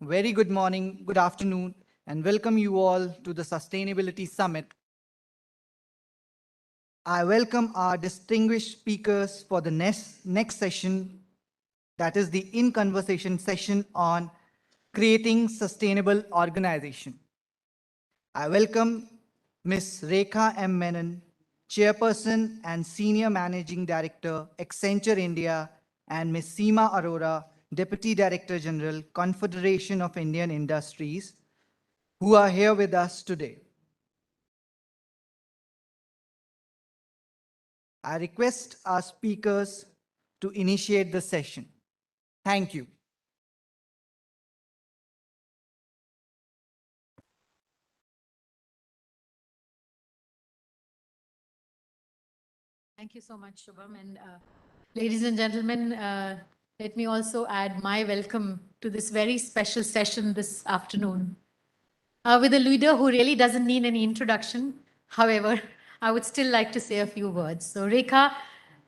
Very good morning, good afternoon, and welcome you all to the Sustainability Summit. I welcome our distinguished speakers for the next session, that is the In Conversation session on creating sustainable organization. I welcome Ms. Rekha M. Menon, Chairperson and Senior Managing Director, Accenture India, and Ms. Seema Arora, Deputy Director General, Confederation of Indian Industries, who are here with us today. I request our speakers to initiate the session. Thank you. Thank you so much, Shubham. And ladies and gentlemen, let me also add my welcome to this very special session this afternoon with a leader who really doesn't need any introduction. However, I would still like to say a few words. So Rekha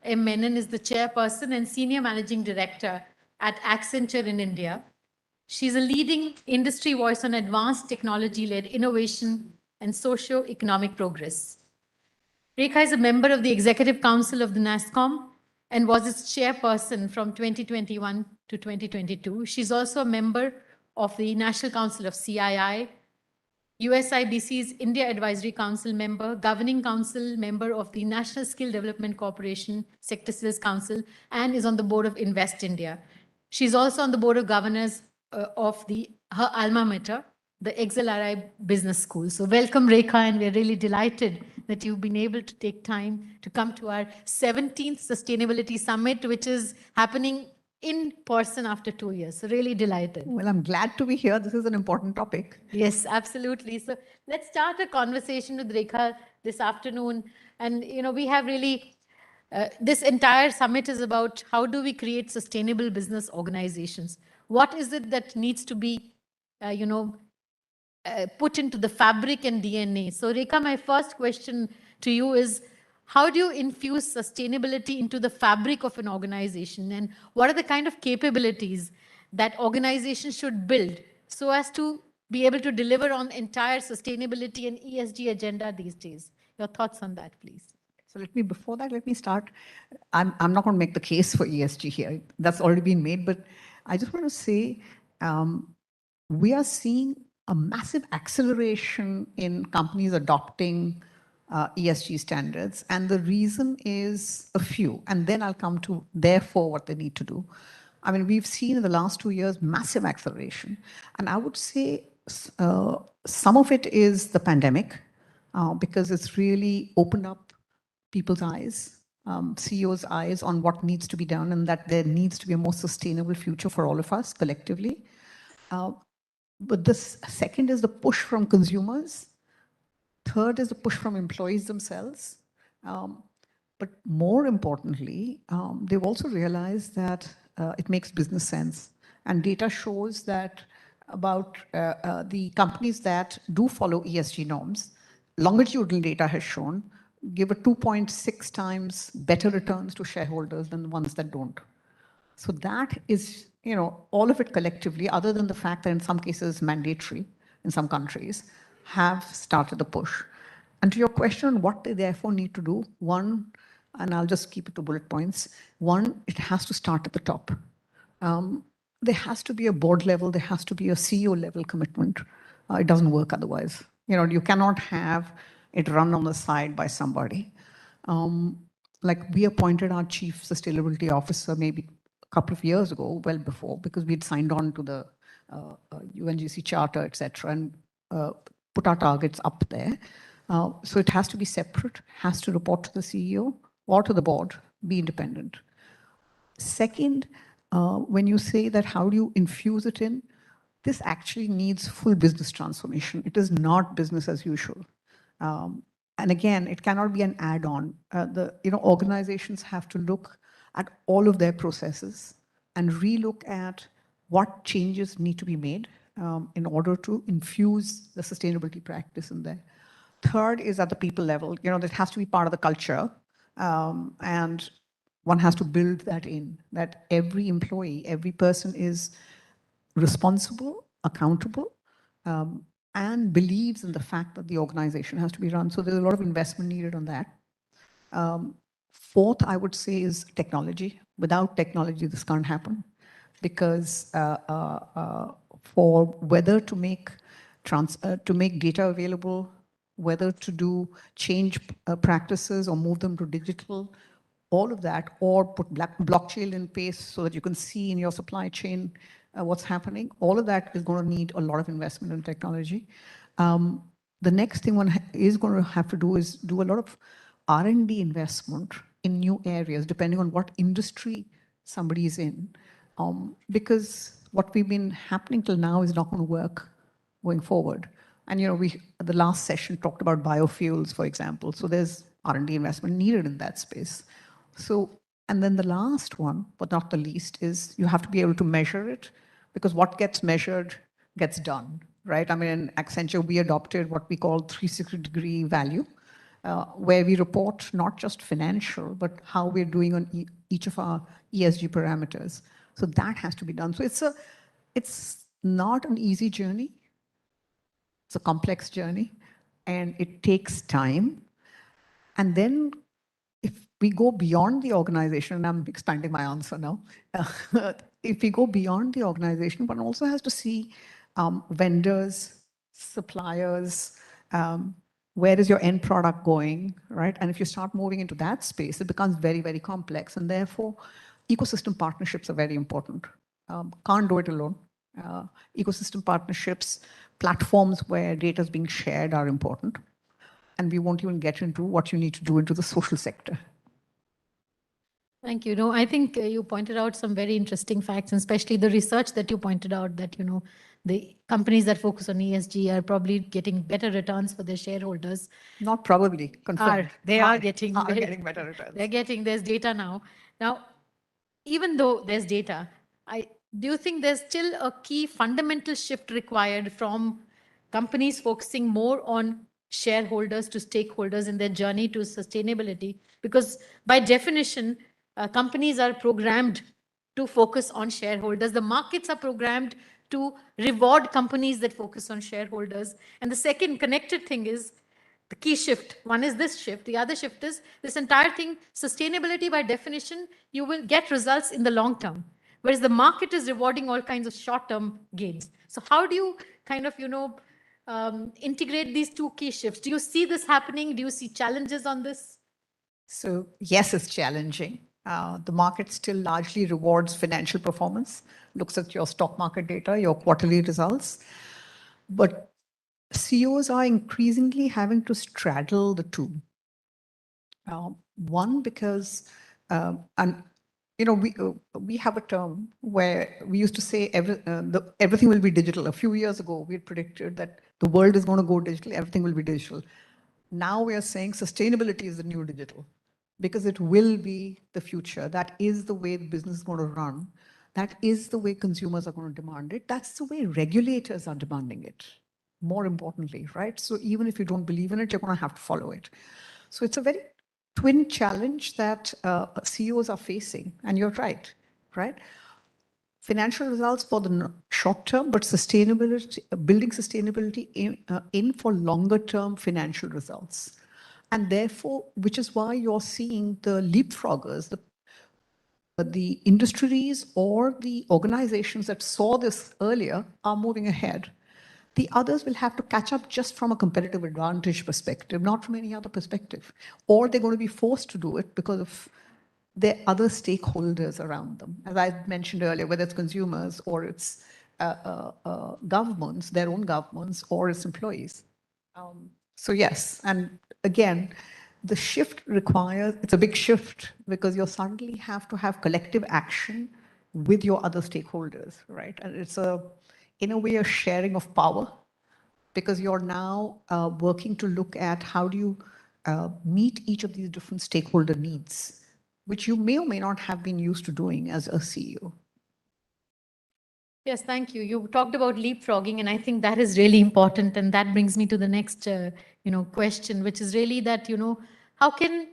M. Menon is the chairperson and senior managing director at Accenture in India. She's a leading industry voice on advanced technology-led innovation and socio-economic progress. Rekha is a member of the Executive Council of the NASSCOM and was its chairperson from 2021 to 2022. She's also a member of the National Council of CII, USIBC's India Advisory Council member, Governing Council member of the National Skill Development Corporation, Sector Skills Council, and is on the board of Invest India. She's also on the board of governors of her alma mater, the XLRI Business School. So welcome, Rekha, and we're really delighted that you've been able to take time to come to our 17th Sustainability Summit, which is happening in person after 2 years. So really delighted. Well, I'm glad to be here. This is an important topic. Yes, absolutely. So let's start a conversation with Rekha this afternoon. And, we have really, this entire summit is about how do we create sustainable business organizations? What is it that needs to be, put into the fabric and DNA? So Rekha, my first question to you is, how do you infuse sustainability into the fabric of an organization? And what are the kind of capabilities that organizations should build so as to be able to deliver on entire sustainability and ESG agenda these days? Your thoughts on that, please. So before that, let me start. I'm not going to make the case for ESG here. That's already been made, but I just want to say we are seeing a massive acceleration in companies adopting ESG standards. And the reason is a few, and then I'll come to therefore what they need to do. I mean, we've seen in the last 2 years, massive acceleration. And I would say some of it is the pandemic, because it's really opened up people's eyes, CEOs' eyes on what needs to be done and that there needs to be a more sustainable future for all of us collectively. But this second is the push from consumers. Third is the push from employees themselves. But more importantly, they've also realized that it makes business sense. And data shows that about the companies that do follow ESG norms, longitudinal data has shown, give a 2.6 times better returns to shareholders than the ones that don't. So that is, all of it collectively, other than the fact that in some cases mandatory in some countries, have started the push. And to your question on what they therefore need to do, one, and I'll just keep it to bullet points. One, it has to start at the top. There has to be a board level, there has to be a CEO level commitment. It doesn't work otherwise. You cannot have it run on the side by somebody. Like we appointed our chief sustainability officer maybe a couple of years ago, well before, because we'd signed on to the UNGC charter, etc., and put our targets up there. So it has to be separate, has to report to the CEO or to the board, be independent. Second, when you say that how do you infuse it in, this actually needs full business transformation. It is not business as usual. And again, it cannot be an add-on. Organizations have to look at all of their processes and relook at what changes need to be made in order to infuse the sustainability practice in there. Third is at the people level. That has to be part of the culture. And one has to build that in, that every employee, every person is responsible accountable, and believes in the fact that the organization has to be run. So there's a lot of investment needed on that. Fourth, I would say, is technology. Without technology, this can't happen, because for whether to make data available, whether to do change practices or move them to digital, all of that, or put blockchain in place so that you can see in your supply chain what's happening, all of that is going to need a lot of investment in technology. The next thing one is going to have to do is do a lot of R&D investment in new areas, depending on what industry somebody is in. Because what we've been happening till now is not going to work going forward. And the last session talked about biofuels, for example. So there's R&D investment needed in that space. So, and then the last one, but not the least, is you have to be able to measure it, because what gets measured gets done, right? I mean, in Accenture, we adopted what we call 360-degree value, where we report not just financial, but how we're doing on each of our ESG parameters. So that has to be done. So it's not an easy journey. It's a complex journey, and it takes time. And then if we go beyond the organization, and I'm expanding my answer now, if we go beyond the organization, one also has to see vendors, suppliers, where is your end product going, right? And if you start moving into that space, it becomes very, very complex. And therefore, ecosystem partnerships are very important. Can't do it alone. Ecosystem partnerships, platforms where data is being shared are important. And we won't even get into what you need to do into the social sector. Thank you. No, I think you pointed out some very interesting facts, and especially the research that you pointed out that, the companies that focus on ESG are probably getting better returns for their shareholders. Not probably, confirmed. They are getting better returns. There's data now. Now, even though there's data, do you think there's still a key fundamental shift required from companies focusing more on shareholders to stakeholders in their journey to sustainability? Because by definition, companies are programmed to focus on shareholders. The markets are programmed to reward companies that focus on shareholders. And the second connected thing is the key shift. One is this shift. The other shift is this entire thing, sustainability by definition, you will get results in the long term, whereas the market is rewarding all kinds of short-term gains. So how do you kind of, integrate these two key shifts? Do you see this happening? Do you see challenges on this? So yes, it's challenging. The market still largely rewards financial performance, looks at your stock market data, your quarterly results. But CEOs are increasingly having to straddle the two. One, because, we have a term where we used to say everything will be digital. A few years ago, we had predicted that the world is going to go digital, everything will be digital. Now we are saying sustainability is the new digital, because it will be the future. That is the way the business is going to run. That is the way consumers are going to demand it. That's the way regulators are demanding it, more importantly, right? So even if you don't believe in it, you're going to have to follow it. So it's a very twin challenge that CEOs are facing. And you're right? Financial results for the short term, but sustainability, building sustainability in for longer term financial results. And therefore, which is why you're seeing the leapfroggers, the industries or the organizations that saw this earlier are moving ahead. The others will have to catch up just from a competitive advantage perspective, not from any other perspective. Or they're going to be forced to do it because of their other stakeholders around them. As I mentioned earlier, whether it's consumers or it's governments, their own governments, or its employees. So yes, and again, the shift requires, it's a big shift because you suddenly have to have collective action with your other stakeholders, right? And it's in a way, a sharing of power, because you're now working to look at how do you meet each of these different stakeholder needs, which you may or may not have been used to doing as a CEO. Yes, thank you. You talked about leapfrogging, and I think that is really important. And that brings me to the next, question, which is really that, how can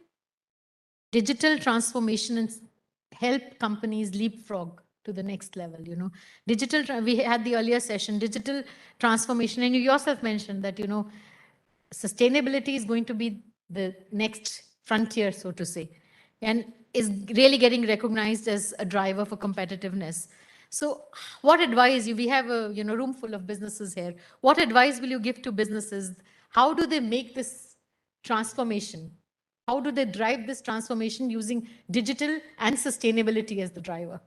digital transformation help companies leapfrog to the next level, you know. We had the earlier session, digital transformation, and you yourself mentioned that, you know, sustainability is going to be the next frontier, so to say, and is really getting recognized as a driver for competitiveness. So what advice, we have a, you know, room full of businesses here. What advice will you give to businesses? How do they make this transformation? How do they drive this transformation using digital and sustainability as the driver?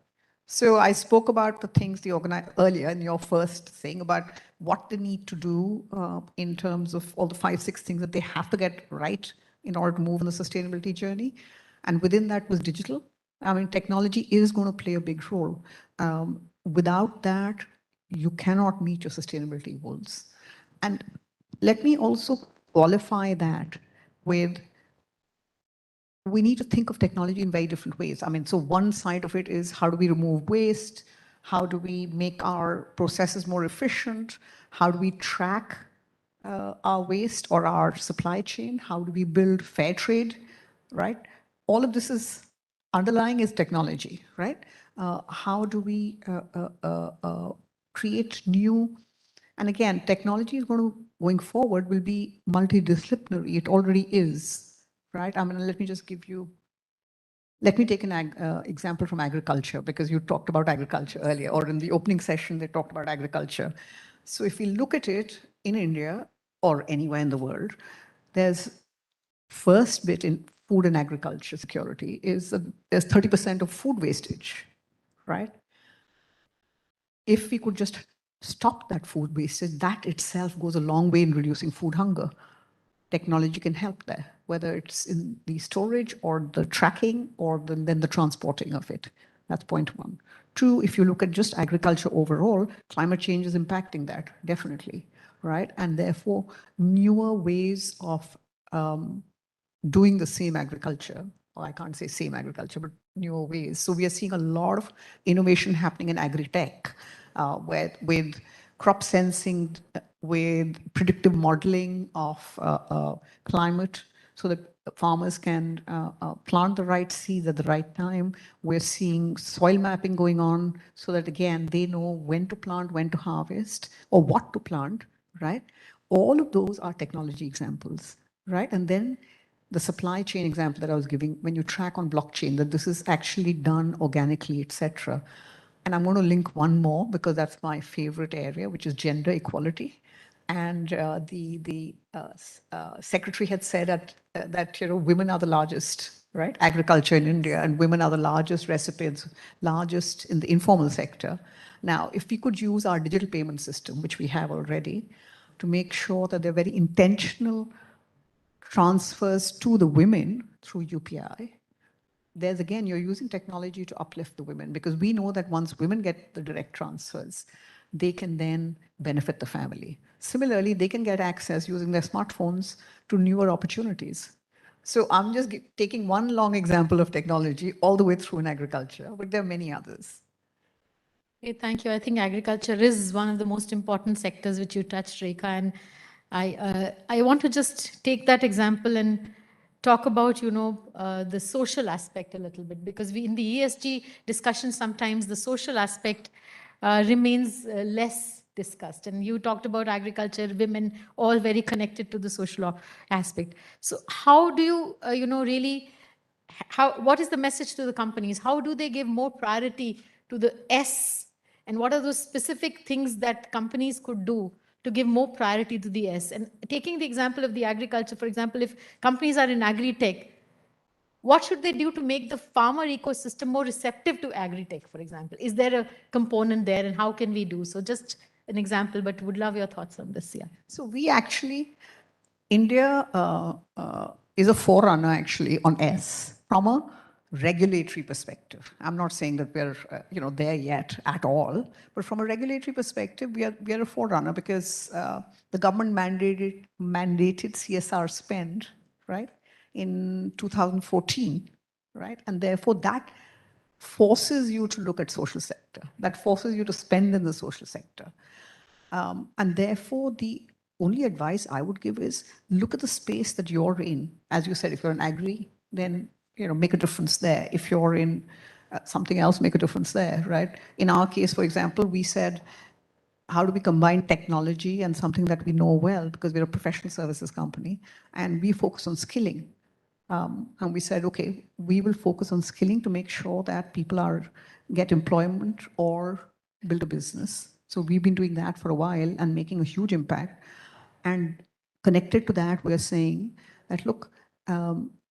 So I spoke about the things earlier in your first thing about what they need to do in terms of all the 5, 6 things that they have to get right in order to move on the sustainability journey. And within that was digital. I mean, technology is going to play a big role. Without that, you cannot meet your sustainability goals. And let me also qualify that with, we need to think of technology in very different ways. I mean, so one side of it is how do we remove waste? How do we make our processes more efficient? How do we track our waste or our supply chain? How do we build fair trade, right? All of this is underlying is technology, right? How do we create new, and again, technology is going forward will be multidisciplinary. It already is, right? I mean, let me take an example from agriculture, because you talked about agriculture earlier, or in the opening session, they talked about agriculture. So if we look at it in India or anywhere in the world, there's first bit in food and agriculture security is there's 30% of food wastage, right? If we could just stop that food wastage, that itself goes a long way in reducing food hunger. Technology can help there, whether it's in the storage or the tracking or then the transporting of it. That's point one. Two, if you look at just agriculture overall, climate change is impacting that, definitely, right? And therefore, newer ways of doing the same agriculture, or I can't say same agriculture, but newer ways. So we are seeing a lot of innovation happening in agri-tech, with crop sensing, with predictive modeling of climate, so that farmers can plant the right seeds at the right time. We're seeing soil mapping going on so that, again, they know when to plant, when to harvest, or what to plant, right? All of those are technology examples, right? And then the supply chain example that I was giving, when you track on blockchain, that this is actually done organically, etc. And I'm going to link one more because that's my favorite area, which is gender equality. And the secretary had said that you know, women are the largest, right? Agriculture in India, and women are the largest recipients, largest in the informal sector. Now, if we could use our digital payment system, which we have already, to make sure that they're very intentional transfers to the women through UPI, there's again, you're using technology to uplift the women, because we know that once women get the direct transfers, they can then benefit the family. Similarly, they can get access using their smartphones to newer opportunities. So I'm just taking one long example of technology all the way through in agriculture, but there are many others. Okay, thank you. I think agriculture is one of the most important sectors which you touched, Rekha, and I want to just take that example and talk about, you know, the social aspect a little bit, because in the ESG discussion, sometimes the social aspect remains less discussed. And you talked about agriculture, women, all very connected to the social aspect. So how do you, you know, really, what is the message to the companies? How do they give more priority to the S? And what are those specific things that companies could do to give more priority to the S? And taking the example of the agriculture, for example, if companies are in agri-tech, what should they do to make the farmer ecosystem more receptive to agri-tech, for example? Is there a component there, and how can we do so? Just an example, but would love your thoughts on this. Yeah. So we actually, India is a forerunner actually on S from a regulatory perspective. I'm not saying that we're you know, there yet at all, but from a regulatory perspective, we are a forerunner, because the government mandated CSR spend, right, in 2014, right, and therefore that forces you to look at social sector. That forces you to spend in the social sector. And therefore, the only advice I would give is look at the space that you're in. As you said, if you're in agri, then you know, make a difference there. If you're in something else make a difference there, right? In our case, for example, we said, how do we combine technology and something that we know well, because we're a professional services company, and we focus on skilling. And we said, okay, we will focus on skilling to make sure that people get employment or build a business. So we've been doing that for a while and making a huge impact. And connected to that, we're saying that, look,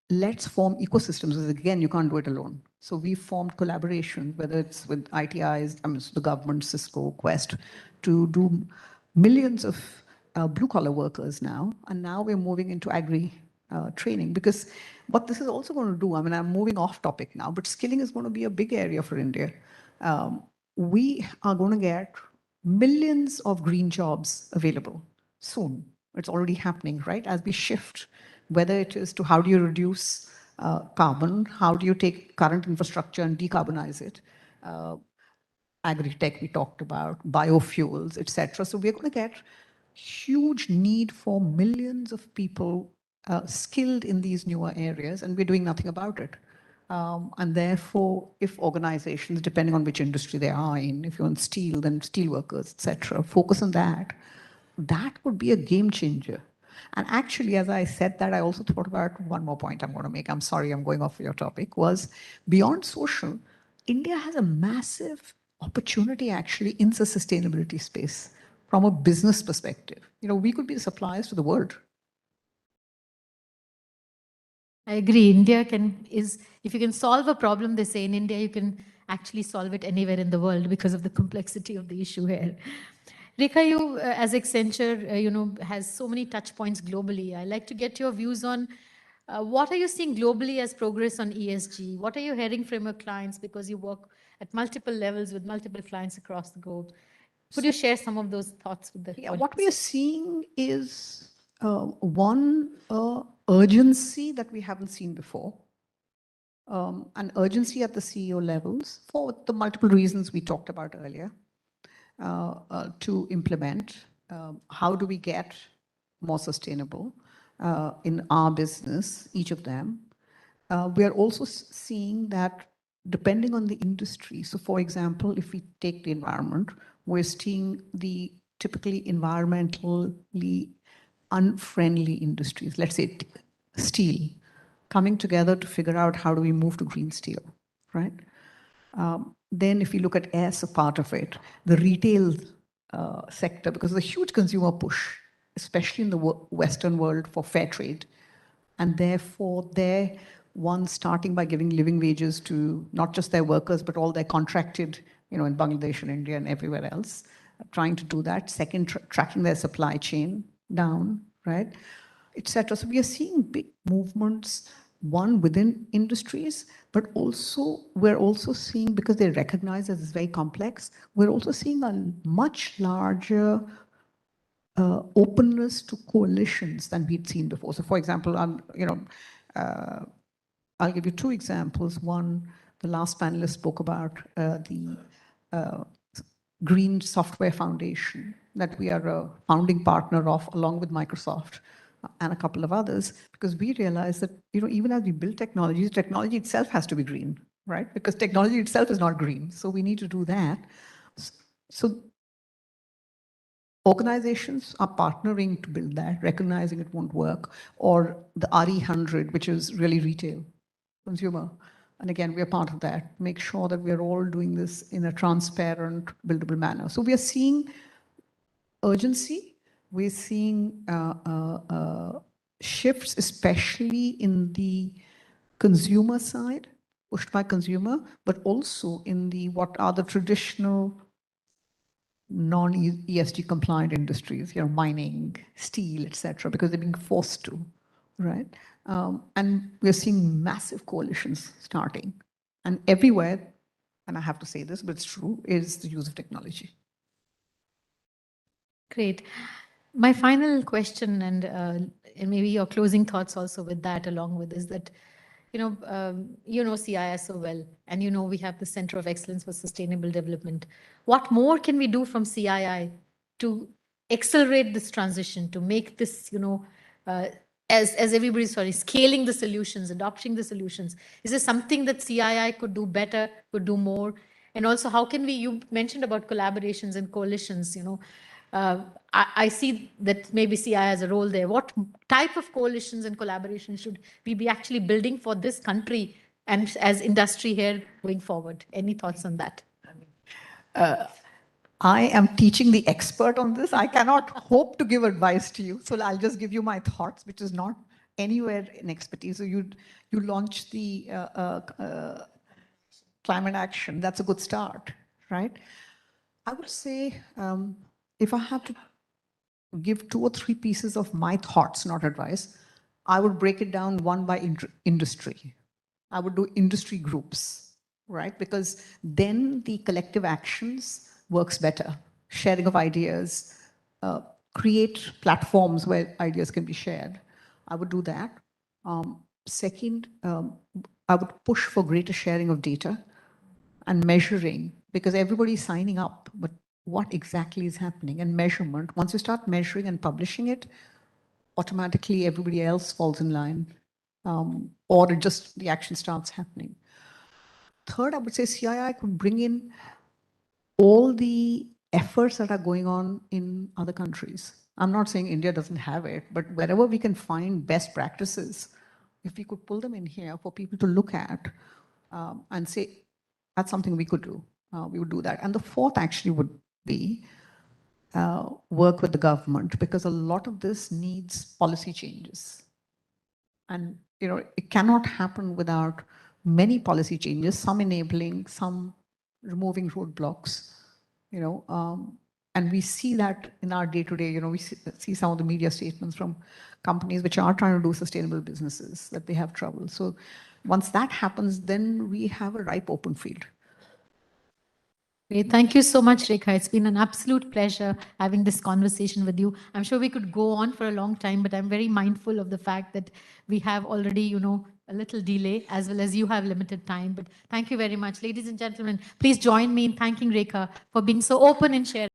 let's form ecosystems. Because again, you can't do it alone. So we formed collaboration, whether it's with ITIs, the government, Cisco, Quest, to do millions of blue-collar workers now. And now we're moving into agri training, because what this is also going to do, I'm moving off topic now, but skilling is going to be a big area for India. We are going to get millions of green jobs available soon. It's already happening, right? As we shift, whether it is to how do you reduce carbon, how do you take current infrastructure and decarbonize it, agri-tech we talked about, biofuels, etc. So we're going to get huge need for millions of people skilled in these newer areas, and we're doing nothing about it. And therefore, if organizations, depending on which industry they are in, if you're in steel, then steel workers, etc., focus on that, that would be a game changer. And actually, as I said that, I also thought about one more point I'm going to make. I'm sorry, I'm going off your topic, was beyond social, India has a massive opportunity actually in the sustainability space from a business perspective. We could be the suppliers to the world. I agree. India if you can solve a problem, they say in India, you can actually solve it anywhere in the world because of the complexity of the issue here. Rekha, you as Accenture, has so many touch points globally. I'd like to get your views on what are you seeing globally as progress on ESG? What are you hearing from your clients, because you work at multiple levels with multiple clients across the globe? Could you share some of those thoughts with the audience? What we are seeing is one urgency that we haven't seen before, an urgency at the CEO levels for the multiple reasons we talked about earlier, to implement. How do we get more sustainable in our business, each of them? We are also seeing that depending on the industry. So for example, if we take the environment, we're seeing the typically environmentally unfriendly industries, let's say steel, coming together to figure out how do we move to green steel, right? Then if you look at as a part of it, the retail sector, because there's a huge consumer push, especially in the Western world, for fair trade. And therefore, they're starting by giving living wages to not just their workers, but all their contracted, in Bangladesh and India and everywhere else, trying to do that. Second, tracking their supply chain down, right, etc. So we are seeing big movements, one within industries, but also we're also seeing, because they recognize that it's very complex, we're also seeing a much larger openness to coalitions than we'd seen before. So for example, I'll give you two examples. One, the last panelist spoke about the Green Software Foundation that we are a founding partner of, along with Microsoft and a couple of others, because we realize that even as we build technology itself has to be green, right? Because technology itself is not green. So we need to do that. So organizations are partnering to build that, recognizing it won't work, or the RE100, which is really retail, consumer. And again, we're part of that. Make sure that we're all doing this in a transparent, buildable manner. So we are seeing urgency. We're seeing shifts, especially in the consumer side, pushed by consumer, but also in what are the traditional non-ESG compliant industries, mining, steel, etc., because they're being forced to, right? And we're seeing massive coalitions starting. And everywhere, and I have to say this, but it's true, is the use of technology. Great. My final question, and maybe your closing thoughts also with that, along with, is that, CII so well, and we have the Center of Excellence for Sustainable Development. What more can we do from CII to accelerate this transition, to make this, as everybody's, sorry, scaling the solutions, adopting the solutions? Is there something that CII could do better, could do more? And also, how can we, you mentioned about collaborations and coalitions, I see that maybe CII has a role there. What type of coalitions and collaborations should we be actually building for this country and as industry here going forward? Any thoughts on that? I am teaching the expert on this. I cannot hope to give advice to you. So I'll just give you my thoughts, which is not anywhere in expertise. So you launched the climate action. That's a good start, right? I would say if I have to give 2 or 3 pieces of my thoughts, not advice, I would break it down one by industry. I would do industry groups, right? Because then the collective actions works better. Sharing of ideas, create platforms where ideas can be shared. I would do that. Second, I would push for greater sharing of data and measuring, because everybody's signing up, but what exactly is happening? And measurement, once you start measuring and publishing it, automatically everybody else falls in line, or it just the action starts happening. Third, I would say CII could bring in all the efforts that are going on in other countries. I'm not saying India doesn't have it, but wherever we can find best practices, if we could pull them in here for people to look at and say, that's something we could do, we would do that. And the fourth actually would be work with the government, because a lot of this needs policy changes. And it cannot happen without many policy changes, some enabling, some removing roadblocks, and we see that in our day-to-day, we see some of the media statements from companies which are trying to do sustainable businesses, that they have trouble. So once that happens, then we have a ripe open field. Great. Thank you so much, Rekha. It's been an absolute pleasure having this conversation with you. I'm sure we could go on for a long time, but I'm very mindful of the fact that we have already, a little delay, as well as you have limited time. But thank you very much. Ladies and gentlemen, please join me in thanking Rekha for being so open and sharing.